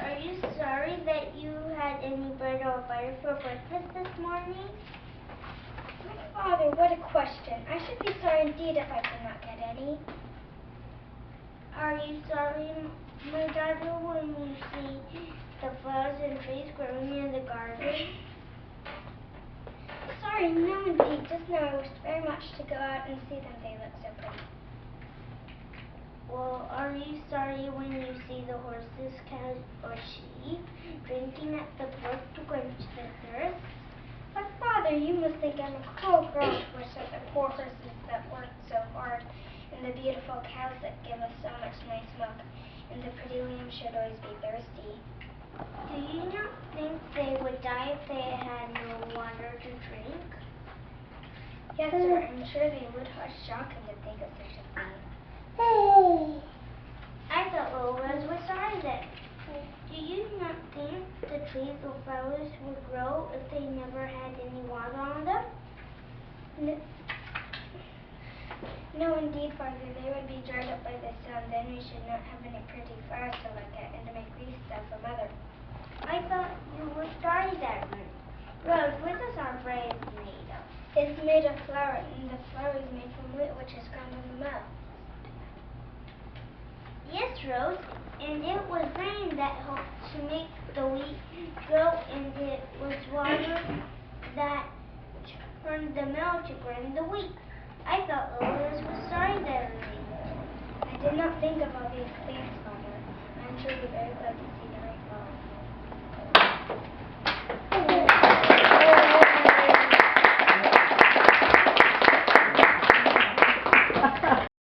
are you sorry that you had any bread or butter for breakfast this morning? My father, what a question. I should be sorry indeed if I did not get any. Are you sorry, my daughter, when you see the flowers and trees growing in the garden? Sorry, no indeed. Just now I wished very much to go out and see them. They look so pretty. Well, are you sorry when you see the horses, cows, or sheep drinking at the brook to quench their thirst? But father, you must think I'm a cruel girl to wish that the poor horses that work so hard, and the beautiful cows that give us so much nice milk, and the pretty lambs should always be thirsty. Do you not think they would die if they had no water to drink? Yes, sir, I'm sure they would. How shocking to think of such a thing. I thought little Rose was sorry then. Do you not think the trees or flowers would grow if they never had any water on them? No, indeed, father, they would be dried up by the sun. Then we should not have any pretty flowers to look at and to make wreaths of for mother. I thought you were sorry then. Rose, what is our bread made of? It's made of flour, and the flour is made from wheat, which is ground in the mill. Yes, Rose, and it was rain that helped to make the wheat grow, and it was water that turned the mill to grind the wheat. I thought little Rose was sorry then. I did not think of all these things, father. I'm truly very glad to see them